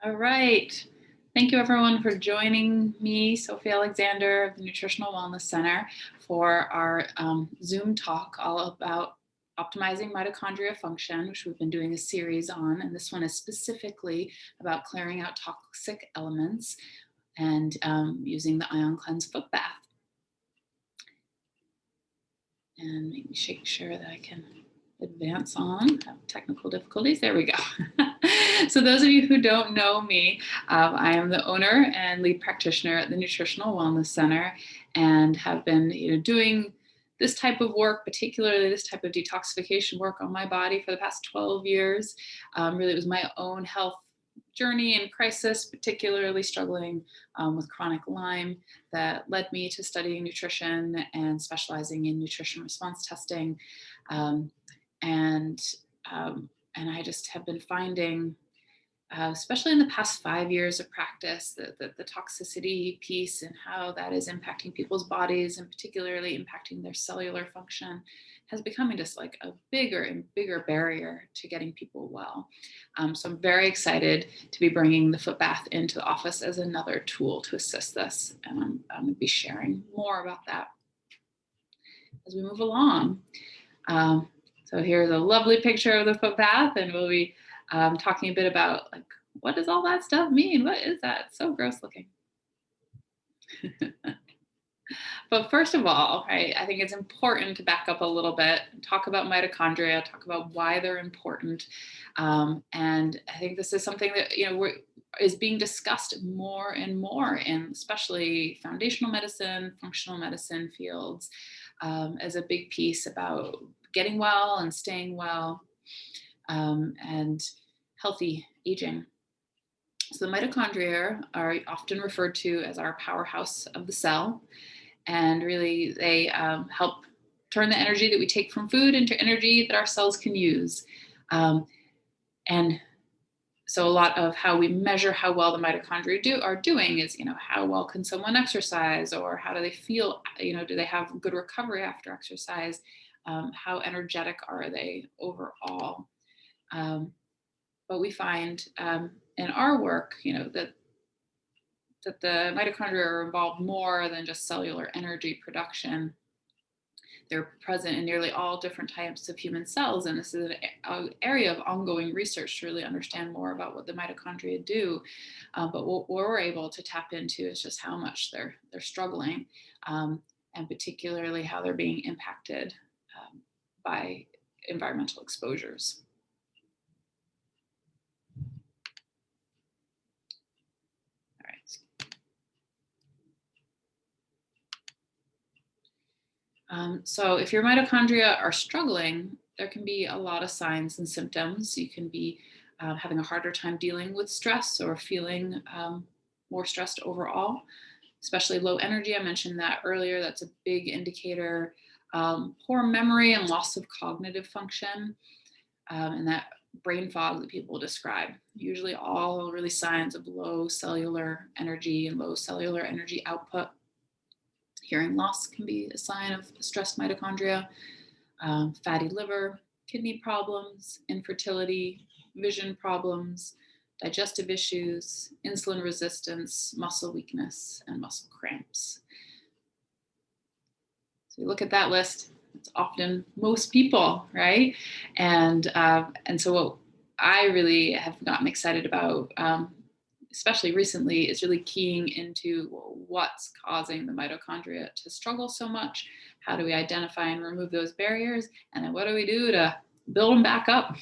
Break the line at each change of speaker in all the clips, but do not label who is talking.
All right. Thank you everyone for joining me, Sophie Alexander of the Nutritional Wellness Center, for our Zoom talk all about optimizing mitochondria function, which we've been doing a series on. And this one is specifically about clearing out toxic elements and using the IonCleanse foot bath. And make me sure that I can advance on. Have technical difficulties. There we go. So those of you who don't know me, I am the owner and lead practitioner at the Nutritional Wellness Center, and have been doing this type of work, particularly this type of detoxification work on my body for the past 12 years. Really, it was my own health journey and crisis, particularly struggling with chronic Lyme, that led me to studying nutrition and specializing in nutrition response testing. And I just have been finding, especially in the past 5 years of practice, the toxicity piece and how that is impacting people's bodies and particularly impacting their cellular function has become just like a bigger and bigger barrier to getting people well. So I'm very excited to be bringing the foot bath into the office as another tool to assist this. And I'm going to be sharing more about that as we move along. So here's a lovely picture of the foot bath, and we'll be talking a bit about, like, what does all that stuff mean? What is that? It's so gross looking. But first of all, right, I think it's important to back up a little bit and talk about mitochondria, talk about why they're important. And I think this is something that is being discussed more and more in especially foundational medicine, functional medicine fields, as a big piece about getting well and staying well, and healthy aging. So the mitochondria are often referred to as our powerhouse of the cell. And really, they help turn the energy that we take from food into energy that our cells can use. And so a lot of how we measure how well the mitochondria are doing is, how well can someone exercise, or how do they feel? Do they have good recovery after exercise? How energetic are they overall? But we find in our work, that the mitochondria are involved more than just cellular energy production. They're present in nearly all different types of human cells, and this is an area of ongoing research to really understand more about what the mitochondria do. But what we're able to tap into is just how much they're struggling, and particularly how they're being impacted by environmental exposures. So if your mitochondria are struggling, there can be a lot of signs and symptoms. You can be having a harder time dealing with stress, or feeling more stressed overall, especially low energy. I mentioned that earlier. That's a big indicator. Poor memory and loss of cognitive function, and that brain fog that people describe. Usually all really signs of low cellular energy and low cellular energy output. Hearing loss can be a sign of stressed mitochondria. Fatty liver, kidney problems, infertility, vision problems, digestive issues, insulin resistance, muscle weakness, and muscle cramps. So you look at that list, it's often most people, right? And so what I really have gotten excited about, especially recently, is really keying into what's causing the mitochondria to struggle so much. How do we identify and remove those barriers? And then what do we do to build them back up?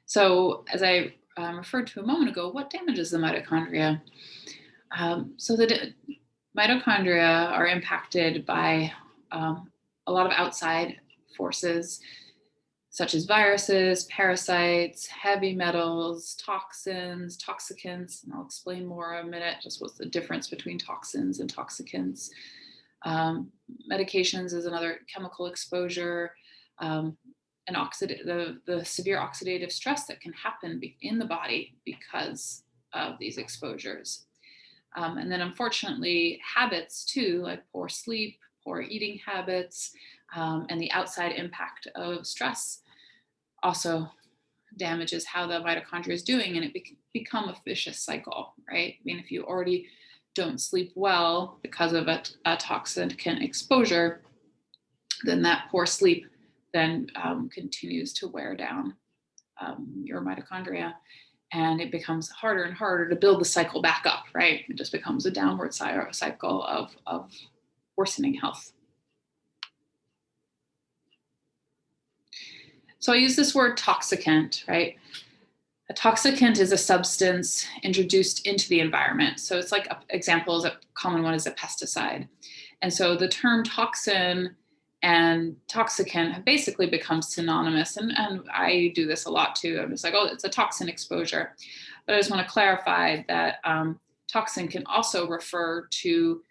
So as I referred to a moment ago, what damages the mitochondria? So the mitochondria are impacted by a lot of outside forces, such as viruses, parasites, heavy metals, toxins, toxicants, and I'll explain more in a minute, just what's the difference between toxins and toxicants. Medications is another chemical exposure, and the severe oxidative stress that can happen in the body because of these exposures. And then unfortunately, habits too, like poor sleep, poor eating habits, and the outside impact of stress also damages how the mitochondria is doing, and it become a vicious cycle, right? I mean, if you already don't sleep well because of a toxicant exposure, then that poor sleep then continues to wear down your mitochondria, and it becomes harder and harder to build the cycle back up, right? It just becomes a downward cycle of worsening health. So I use this word toxicant, right? A toxicant is a substance introduced into the environment. So it's like examples, a common one is a pesticide. And so the term toxin and toxicant have basically become synonymous. And I do this a lot too. I'm just like, oh, it's a toxin exposure. But I just want to clarify that toxin can also refer to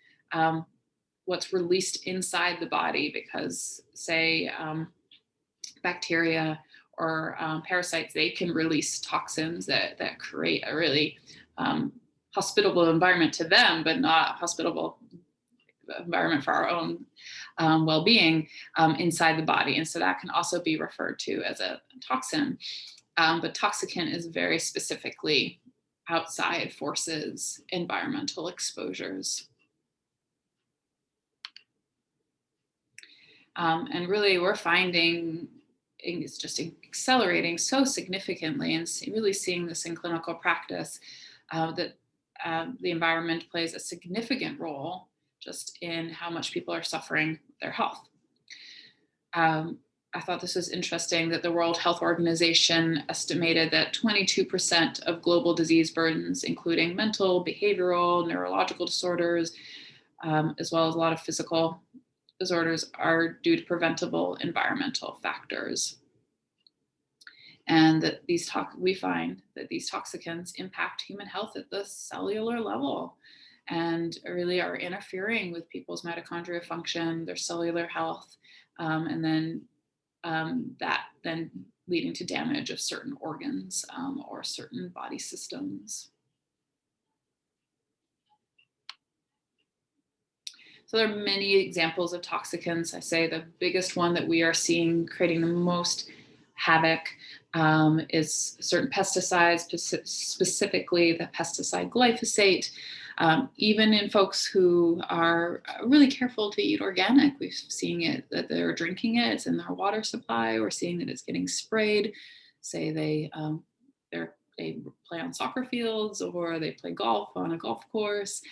what's released inside the body, because say bacteria or parasites, they can release toxins that create a really hospitable environment to them, but not a hospitable environment for our own well-being inside the body. And so that can also be referred to as a toxin. But toxicant is very specifically outside forces, environmental exposures. And really we're finding it's just accelerating so significantly, and really seeing this in clinical practice, that the environment plays a significant role just in how much people are suffering their health. I thought this was interesting that the World Health Organization estimated that 22% of global disease burdens, including mental, behavioral, neurological disorders, as well as a lot of physical disorders, are due to preventable environmental factors. And that we find that these toxicants impact human health at the cellular level and really are interfering with people's mitochondria function, their cellular health, and then that then leading to damage of certain organs or certain body systems. So there are many examples of toxicants. I say the biggest one that we are seeing creating the most havoc is certain pesticides, specifically the pesticide glyphosate. Even in folks who are really careful to eat organic, we're seeing it that they're drinking it, it's in their water supply. We're seeing that it's getting sprayed. Say they play on soccer fields or they play golf on a golf course.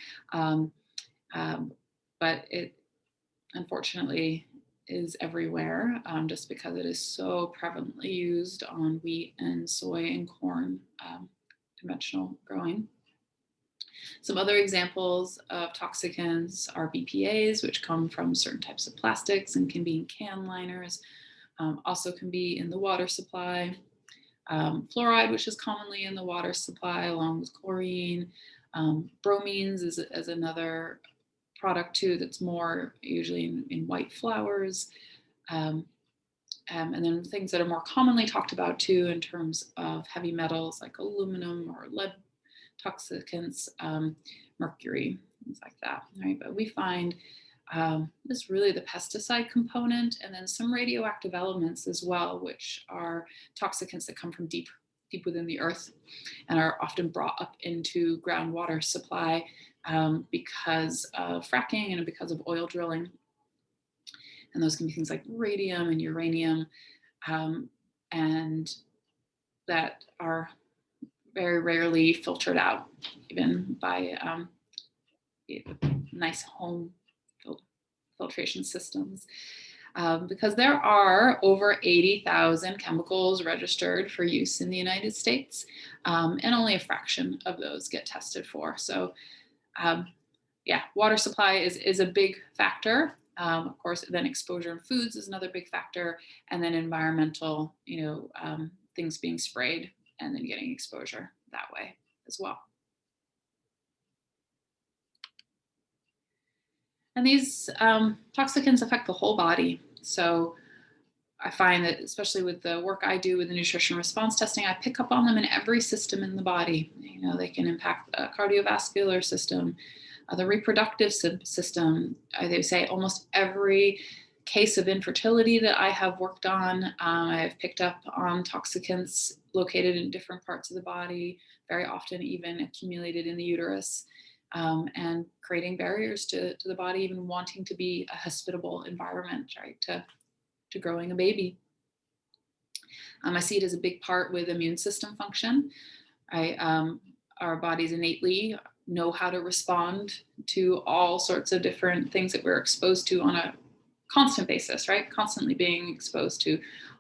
But it unfortunately is everywhere, just because it is so prevalently used on wheat and soy and corn, conventional growing. Some other examples of toxicants are BPAs, which come from certain types of plastics and can be in can liners, also can be in the water supply. Fluoride, which is commonly in the water supply, along with chlorine. Bromines is another product too that's more usually in white flowers. And then things that are more commonly talked about too in terms of heavy metals like aluminum or lead toxicants, mercury, things like that, right? But we find this really the pesticide component, and then some radioactive elements as well, which are toxicants that come from deep within the earth and are often brought up into groundwater supply because of fracking and because of oil drilling. And those can be things like radium and uranium, and that are very rarely filtered out, even by nice home filtration systems. Because there are over 80,000 chemicals registered for use in the United States, and only a fraction of those get tested for. So yeah, water supply is a big factor. Of course, then exposure in foods is another big factor, and then environmental, things being sprayed and then getting exposure that way as well. And these toxicants affect the whole body. So I find that, especially with the work I do with the nutrition response testing, I pick up on them in every system in the body. They can impact the cardiovascular system, The reproductive system, they say almost every case of infertility that I have worked on, I've picked up on toxicants located in different parts of the body, very often even accumulated in the uterus, and creating barriers to the body, even wanting to be a hospitable environment, right, to growing a baby. I see it as a big part with immune system function. Our bodies innately know how to respond to all sorts of different things that we're exposed to on a constant basis, right? Constantly being exposed to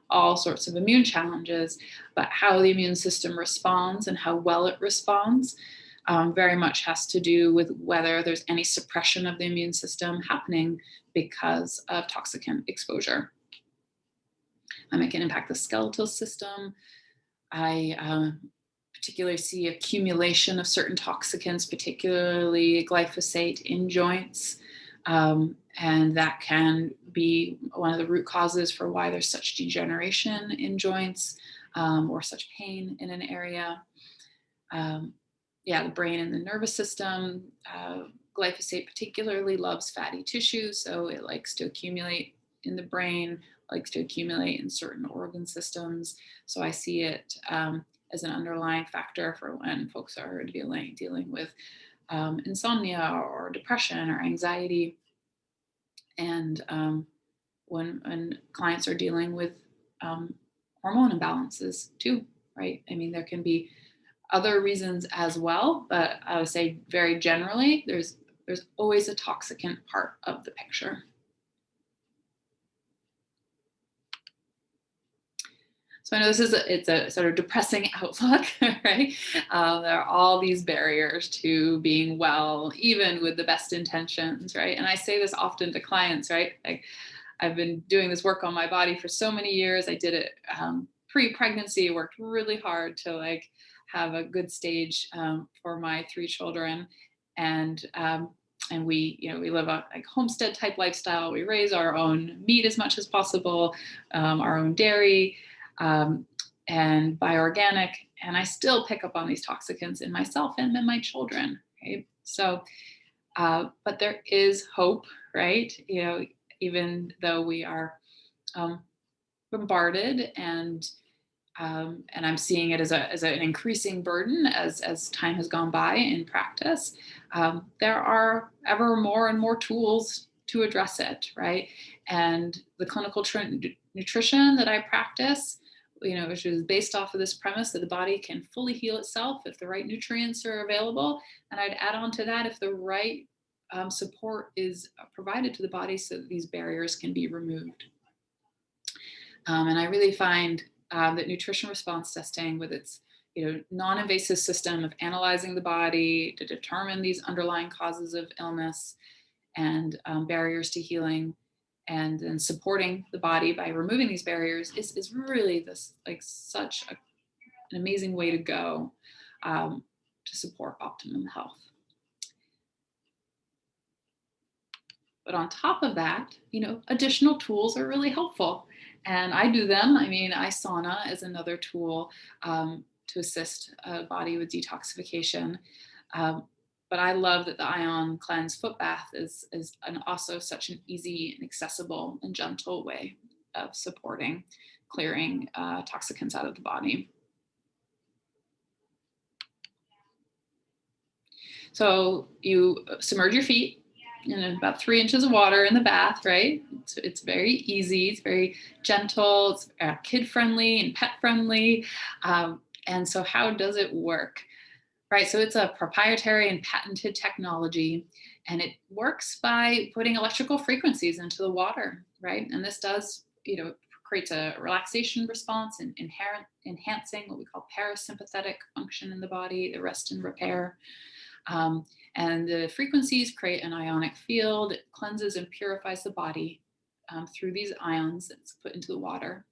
all sorts of immune challenges, but how the immune system responds and how well it responds very much has to do with whether there's any suppression of the immune system happening because of toxicant exposure. It can impact the skeletal system. I particularly see accumulation of certain toxicants, particularly glyphosate, in joints. And that can be one of the root causes for why there's such degeneration in joints or such pain in an area. The brain and the nervous system. Glyphosate particularly loves fatty tissue, so it likes to accumulate in the brain, likes to accumulate in certain organ systems. So I see it as an underlying factor for when folks are dealing with insomnia or depression or anxiety. And when clients are dealing with hormone imbalances too, right? I mean, there can be other reasons as well, but I would say very generally, there's always a toxicant part of the picture. So I know it's a sort of depressing outlook, right? There are all these barriers to being well, even with the best intentions, right? And I say this often to clients, right? Like, I've been doing this work on my body for so many years. I did it pre-pregnancy, worked really hard to have a good stage for my 3 children, and we live a homestead type lifestyle. We raise our own meat as much as possible, our own dairy. And buy organic, and I still pick up on these toxicants in myself and in my children. Okay? So, but there is hope, right? Even though we are bombarded, and I'm seeing it as an increasing burden as time has gone by in practice. There are ever more and more tools to address it, right? And the clinical nutrition that I practice, which is based off of this premise that the body can fully heal itself if the right nutrients are available. And I'd add on to that if the right support is provided to the body so that these barriers can be removed. And I really find that nutrition response testing, with its non-invasive system of analyzing the body to determine these underlying causes of illness and barriers to healing, and then supporting the body by removing these barriers, is really such an amazing way to go to support optimum health. But on top of that, additional tools are really helpful, and I do them. I mean, sauna is another tool to assist a body with detoxification. But I love that the IonCleanse foot bath is also such an easy and accessible and gentle way of supporting clearing toxicants out of the body. So you submerge your feet in about 3 inches of water in the bath, right? It's very easy, it's very gentle, it's kid-friendly and pet-friendly. And so how does it work? Right, so it's a proprietary and patented technology, and it works by putting electrical frequencies into the water, right? And this does, creates a relaxation response and enhancing what we call parasympathetic function in the body, the rest and repair. And the frequencies create an ionic field. It cleanses and purifies the body through these ions that's put into the water.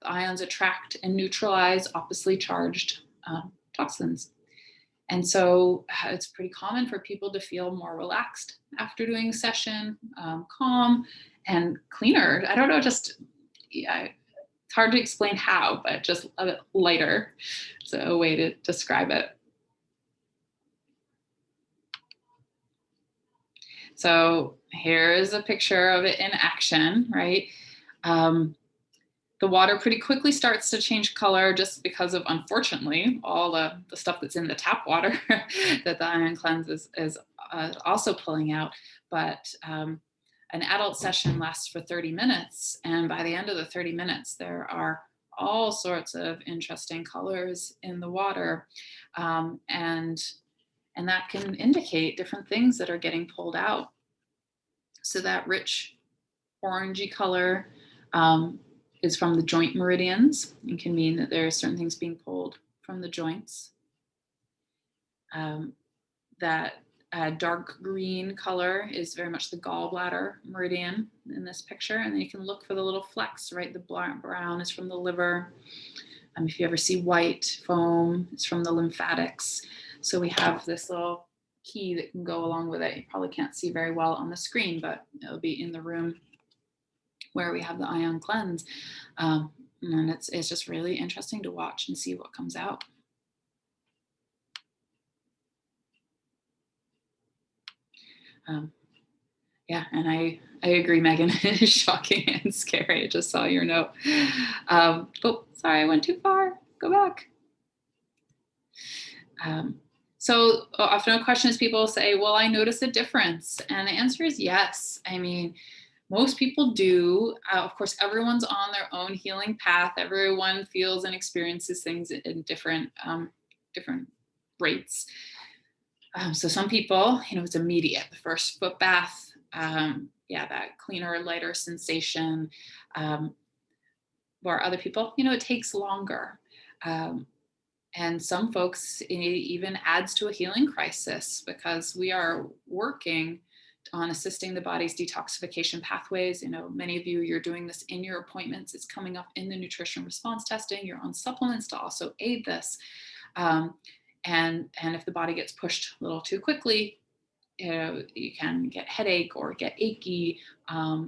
The ions attract and neutralize oppositely charged toxins. And so it's pretty common for people to feel more relaxed after doing a session, calm and cleaner. I don't know, it's hard to explain how, but just a bit lighter. So a way to describe it. So here's a picture of it in action, right? The water pretty quickly starts to change color just because of, unfortunately, all the stuff that's in the tap water that the IonCleanse is also pulling out. But an adult session lasts for 30 minutes. And by the end of the 30 minutes, there are all sorts of interesting colors in the water. And that can indicate different things that are getting pulled out. So that rich orangey color is from the joint meridians. It can mean that there are certain things being pulled from the joints. That dark green color is very much the gallbladder meridian in this picture. And then you can look for the little flecks, right? The brown is from the liver. If you ever see white foam, it's from the lymphatics. So we have this little key that can go along with it. You probably can't see very well on the screen, but it'll be in the room where we have the IonCleanse. And it's just really interesting to watch and see what comes out. Yeah, and I agree, Megan. It is shocking and scary. I just saw your note. Oh, sorry, I went too far. Go back. So often a question is people say, well, I notice a difference. And the answer is yes. I mean, most people do. Of course, everyone's on their own healing path. Everyone feels and experiences things in different rates. So some people, it's immediate. The first foot bath, that cleaner, lighter sensation. Or other people, it takes longer. And some folks, it even adds to a healing crisis because we are working on assisting the body's detoxification pathways. Many of you're doing this in your appointments. It's coming up in the nutrition response testing. You're on supplements to also aid this. And if the body gets pushed a little too quickly, you can get headache or get achy,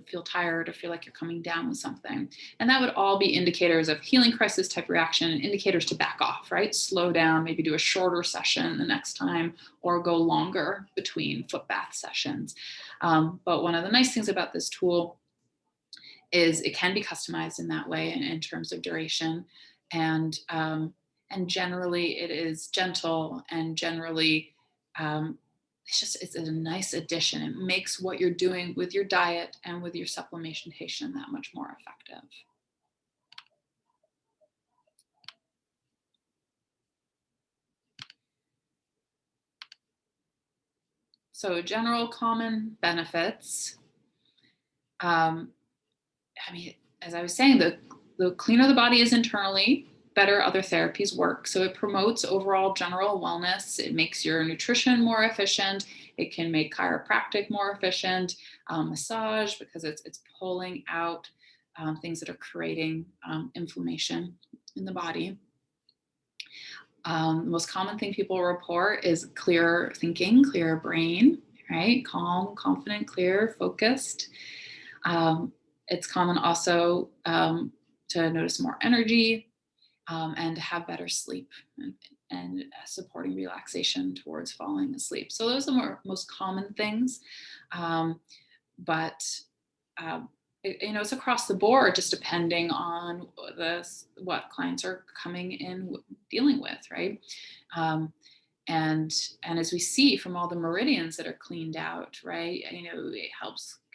feel tired, or feel like you're coming down with something. And that would all be indicators of healing crisis type reaction and indicators to back off, right? Slow down, maybe do a shorter session the next time, or go longer between foot bath sessions. But one of the nice things about this tool is it can be customized in that way in terms of duration. And generally it is gentle, and generally it's a nice addition. It makes what you're doing with your diet and with your supplementation that much more effective. So general common benefits. I mean, as I was saying, the cleaner the body is internally, better other therapies work. So it promotes overall general wellness. It makes your nutrition more efficient. It can make chiropractic more efficient, massage, because it's pulling out things that are creating inflammation in the body. The most common thing people report is clear thinking, clear brain, right? Calm, confident, clear, focused. It's common also to notice more energy, and to have better sleep and supporting relaxation towards falling asleep. So those are the most common things. But it's across the board, just depending on what clients are coming in dealing with, right? And as we see from all the meridians that are cleaned out, right? It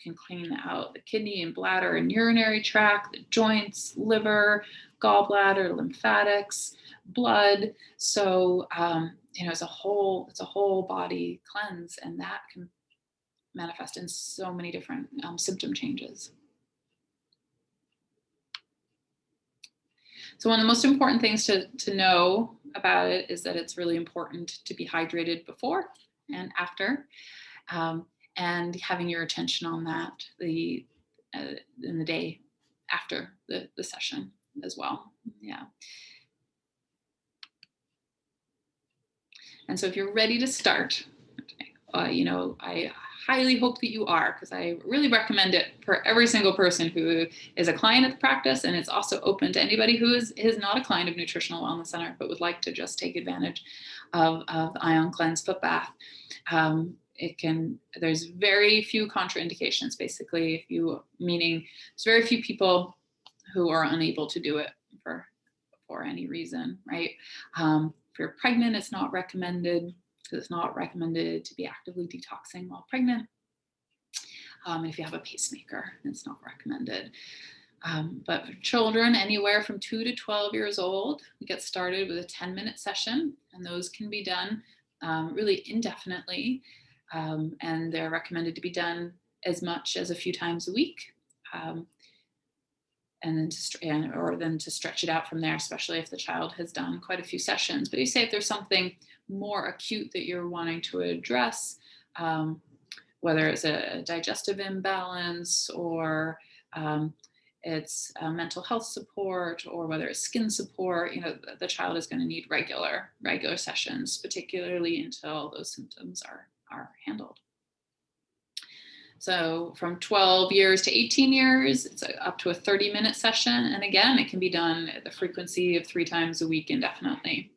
can clean out the kidney and bladder and urinary tract, the joints, liver, gallbladder, lymphatics, blood. So it's a whole body cleanse, and that can manifest in so many different symptom changes. So one of the most important things to know about it is that it's really important to be hydrated before and after, and having your attention on that in the day after the session as well. Yeah. And so if you're ready to start, I highly hope that you are, because I really recommend it for every single person who is a client at the practice, and it's also open to anybody who is not a client of Nutritional Wellness Center but would like to just take advantage of the IonCleanse foot bath. there's very few contraindications, basically, meaning there's very few people who are unable to do it for any reason, right? If you're pregnant, it's not recommended. It's not recommended to be actively detoxing while pregnant. If you have a pacemaker, it's not recommended. But for children anywhere from 2 to 12 years old, we get started with a 10-minute session, and those can be done really indefinitely. And they're recommended to be done as much as a few times a week. And then to stretch it out from there, especially if the child has done quite a few sessions. But you say if there's something more acute that you're wanting to address, whether it's a digestive imbalance or it's mental health support, or whether it's skin support, the child is going to need regular sessions, particularly until those symptoms are handled. So from 12 years to 18 years, it's up to a 30-minute session. And again, it can be done at the frequency of 3 times a week indefinitely.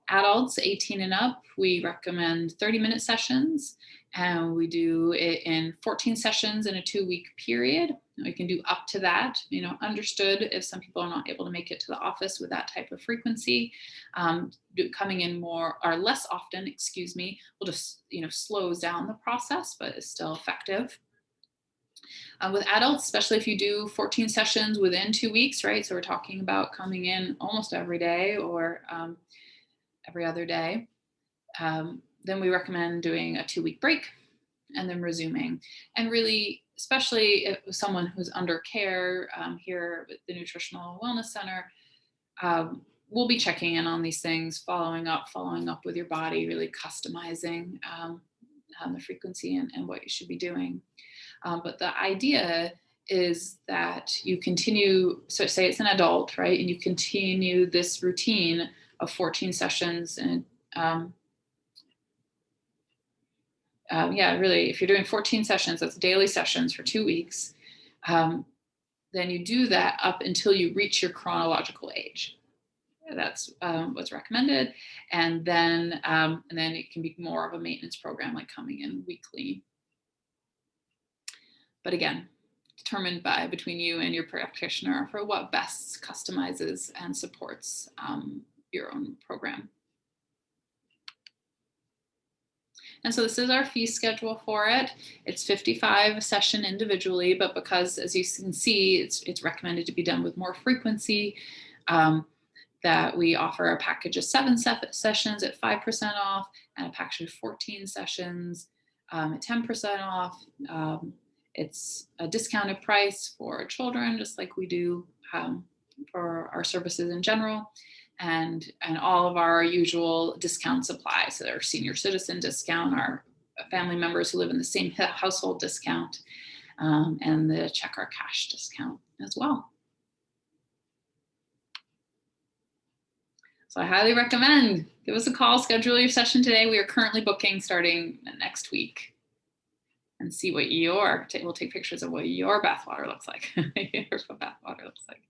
Adults 18 and up, we recommend 30-minute sessions, and we do it in 14 sessions in a 2-week period. We can do up to that, understood if some people are not able to make it to the office with that type of frequency. Coming in more or less often, will just, slows down the process, but is still effective. With adults, especially if you do 14 sessions within 2 weeks, right? So we're talking about coming in almost every day or every other day. Then we recommend doing a 2-week break and then resuming. And really, especially if someone who's under care here at the Nutritional Wellness Center, we'll be checking in on these things, following up with your body, really customizing the frequency and what you should be doing. But the idea is that you continue, so say it's an adult, right? And you continue this routine of 14 sessions and really, if you're doing 14 sessions, that's daily sessions for 2 weeks, then you do that up until you reach your chronological age. That's what's recommended. And then it can be more of a maintenance program, like coming in weekly. But again, determined between you and your practitioner for what best customizes and supports your own program. And so this is our fee schedule for it. It's $55 a session individually, but because, as you can see, it's recommended to be done with more frequency, that we offer a package of 7 sessions at 5% off and a package of 14 sessions at 10% off. It's a discounted price for children, just like we do for our services in general. And all of our usual discounts apply. So our senior citizen discount, our family members who live in the same household discount, and the check or cash discount as well. So I highly recommend, give us a call, schedule your session today. We are currently booking starting next week, and see what we'll take pictures of what your bathwater looks like. Here's what bathwater looks like.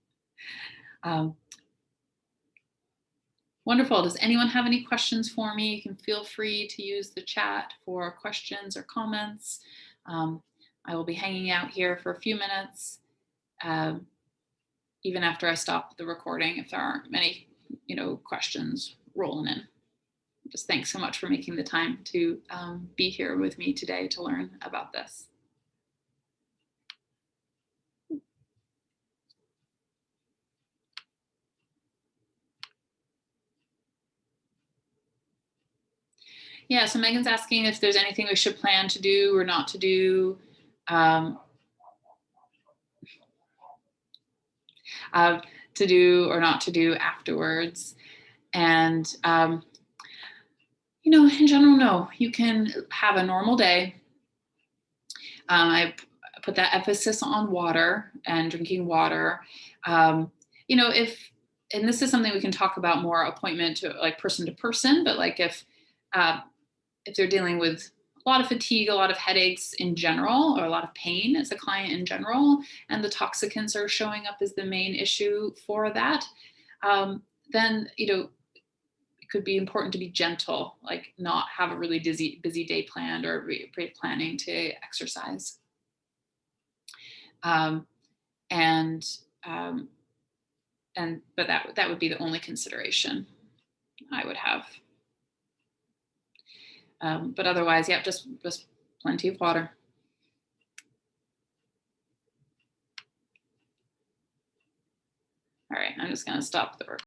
Wonderful. Does anyone have any questions for me? You can feel free to use the chat for questions or comments. I will be hanging out here for a few minutes, even after I stop the recording, if there aren't many, questions rolling in. Just thanks so much for making the time to be here with me today to learn about this. Yeah, so Megan's asking if there's anything we should plan to do or not to do. To do or not to do afterwards. And, in general, no, you can have a normal day. I put that emphasis on water and drinking water. And this is something we can talk about more appointment to like person to person, but like if they're dealing with a lot of fatigue, a lot of headaches in general, or a lot of pain as a client in general, and the toxicants are showing up as the main issue for that, then, it could be important to be gentle, like not have a really busy day planned or pre-planning to exercise. Um, and um, but that would be the only consideration I would have. But otherwise, yeah, just plenty of water. All right, I'm just going to stop the recording.